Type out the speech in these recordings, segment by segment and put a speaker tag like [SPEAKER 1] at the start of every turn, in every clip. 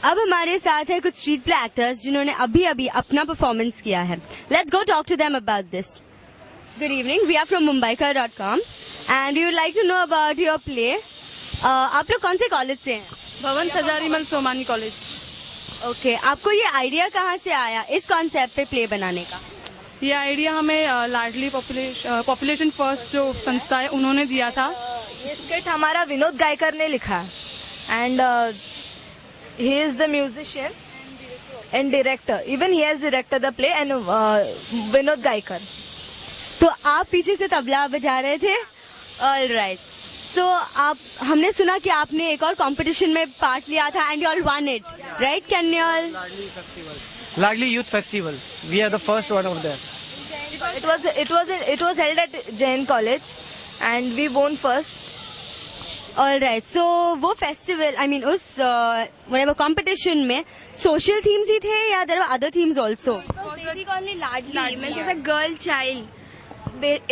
[SPEAKER 1] अब हमारे साथ है कुछ स्ट्रीट प्ले एक्टर्स जिन्होंने अभी अभी अपना परफॉर्मेंस किया है. Let's go talk to them about this. Good evening, we are from mumbaikar.com and you like to know about your play. आप लोग कौन से कॉलेज से हैं?
[SPEAKER 2] भवन सजारीमल सोमानी कॉलेज.
[SPEAKER 1] ओके, आपको ये आइडिया कहाँ से आया इस कॉन्सेप्ट पे प्ले बनाने का?
[SPEAKER 2] ये आइडिया हमें लाडली पॉपुलेशन फर्स्ट जो संस्था है उन्होंने दिया था.
[SPEAKER 3] ये स्किट हमारा विनोद गायकर ने लिखा है and he is the musician and director. Even he has directed the play and Vinod Gaikar.
[SPEAKER 1] तो आप पीछे से तबला बजा रहे थे. All right. सो आप, हमने सुना कि आपने एक और कंपटीशन में पार्ट लिया था and you all one it, right? Can you all?
[SPEAKER 4] Ladli Youth Festival. We are the first one over there.
[SPEAKER 3] It was held at Jain College and we won first.
[SPEAKER 1] All right. So वो festival, I mean उस whatever competition में social themes ही थे या there were other themes also?
[SPEAKER 5] Basic only Ladli means it's a girl child.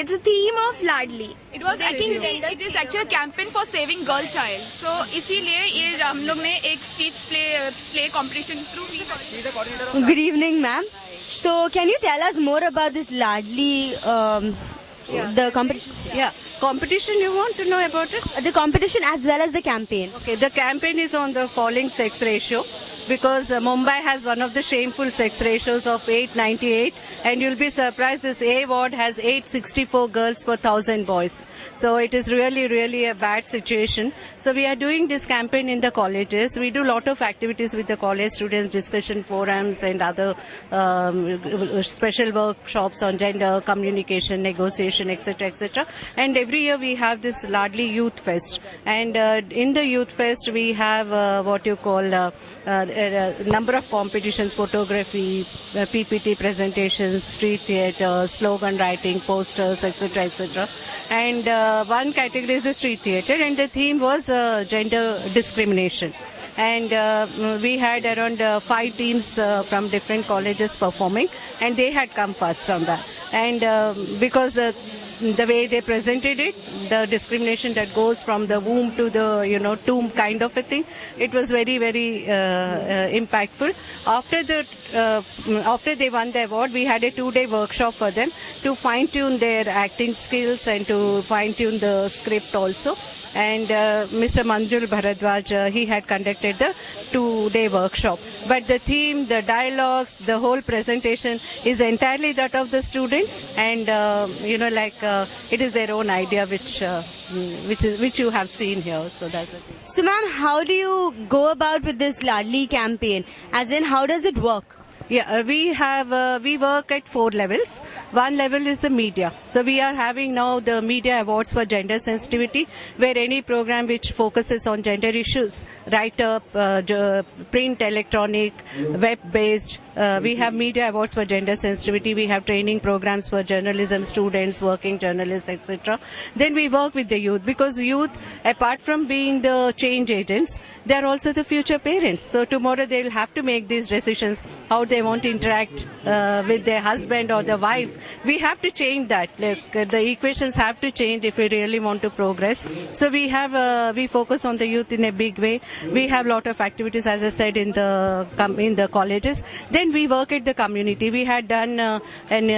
[SPEAKER 5] It's a theme of Ladli.
[SPEAKER 6] It was actually it is actually a campaign for saving girl child. So इसीलिए ये हम लोग ने एक stage play competition through.
[SPEAKER 1] Good evening, ma'am. So can you tell us more about this Ladli, the competition?
[SPEAKER 7] Yeah, competition you want to know about it?
[SPEAKER 1] The competition as well as the campaign.
[SPEAKER 7] Okay, the campaign is on the falling sex ratio because Mumbai has one of the shameful sex ratios of 898 and you'll be surprised this A ward has 864 girls per 1,000 boys. So it is really a bad situation. So we are doing this campaign in the colleges. We do a lot of activities with the college students, discussion forums and other special workshops on gender, communication, negotiation, etc. And every year we have this Ladli Youth Fest. And in the Youth Fest we have what you call number of competitions, photography, PPT presentations, street theatre, slogan writing, posters, etc. And one category is the street theatre and the theme was gender discrimination. And we had around 5 teams from different colleges performing and they had come first on that. And because the way they presented it, the discrimination that goes from the womb to the tomb kind of a thing, it was very impactful. After they won the award, we had a 2-day workshop for them to fine tune their acting skills and to fine tune the script also. And Mr. Manjul Bharadwaj, he had conducted the 2-day workshop. But the theme, the dialogues, the whole presentation is entirely that of the students, and it is their own idea which you have seen here. So that's the thing.
[SPEAKER 1] So ma'am, how do you go about with this Ladli campaign? As in, how does it work?
[SPEAKER 7] Yeah, we work at 4 levels. One level is the media. So we are having now the media awards for gender sensitivity, where any program which focuses on gender issues, write-up, print, electronic, web-based. We have media awards for gender sensitivity. We have training programs for journalism students, working journalists, etc. Then we work with the youth because youth, apart from being the change agents, they are also the future parents. So tomorrow they will have to make these decisions, how they want to interact with their husband or the wife. We have to change that. Like, the equations have to change if we really want to progress. So we focus on the youth in a big way. We have a lot of activities, as I said, in the colleges. Then we work at the community. We had done an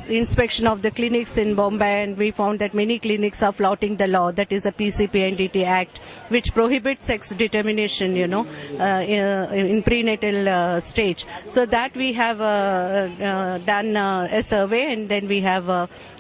[SPEAKER 7] inspection of the clinics in Bombay, and we found that many clinics are flouting the law, that is the PCPNDT Act, which prohibits sex determination, in prenatal stage. So that we have done a survey, and then we have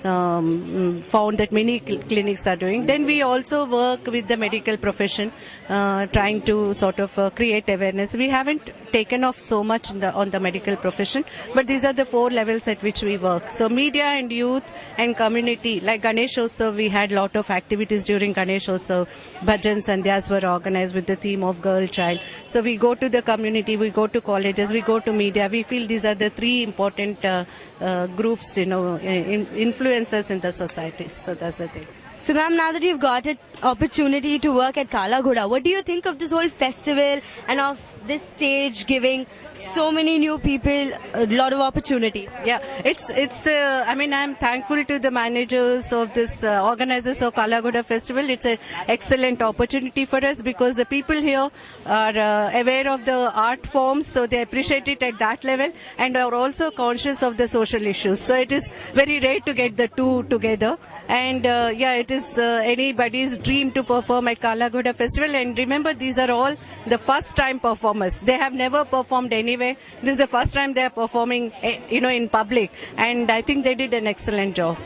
[SPEAKER 7] found that many clinics are doing. Then we also work with the medical profession, trying to sort of create awareness. We haven't taken off so much on the medical profession, but these are the 4 levels at which we work. So media and youth and community, like Ganeshotsav, we had lot of activities during Ganeshotsav. Bhajans and dhyas were organized with the theme of girl child. So we go to the community, we go to colleges, we go to media. We feel these are the 3 important groups, influencers in the society. So that's the thing.
[SPEAKER 1] So ma'am, now that you've got an opportunity to work at Kala Ghoda, what do you think of this whole festival and of this stage giving so many new people a lot of opportunity?
[SPEAKER 7] Yeah, it's. I mean, I'm thankful to the managers of this organizers of Kala Ghoda Festival. It's an excellent opportunity for us because the people here are aware of the art forms, so they appreciate it at that level, and are also conscious of the social issues. So it is very rare to get the two together. And yeah, it is anybody's dream to perform at Kala Ghoda Festival. And remember, these are all the first-time performers. They have never performed anywhere. This is the first time they are performing, in public. And I think they did an excellent job.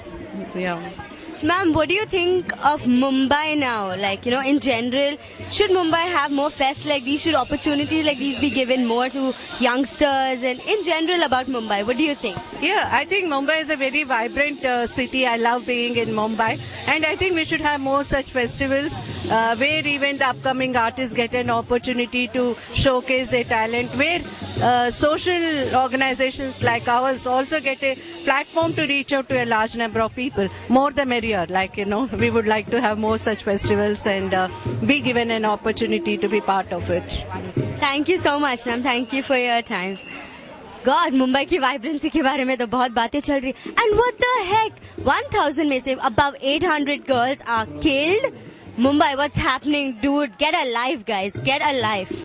[SPEAKER 7] So, yeah.
[SPEAKER 1] So ma'am, what do you think of Mumbai now? Like, in general, should Mumbai have more fests like these? Should opportunities like these be given more to youngsters? And in general about Mumbai, what do you think?
[SPEAKER 7] Yeah, I think Mumbai is a very vibrant city. I love being in Mumbai. And I think we should have more such festivals where even the upcoming artists get an opportunity to showcase their talent, where social organizations like ours also get a platform to reach out to a large number of people. More the merrier. We would like to have more such festivals and be given an opportunity to be part of it.
[SPEAKER 1] Thank you so much, ma'am. Thank you for your time. God, Mumbai की vibrancy के बारे में तो बहुत बातें चल रही. And what the heck? 1,000 में से above 800 girls are killed. Mumbai, what's happening, dude? Get a life, guys. Get a life.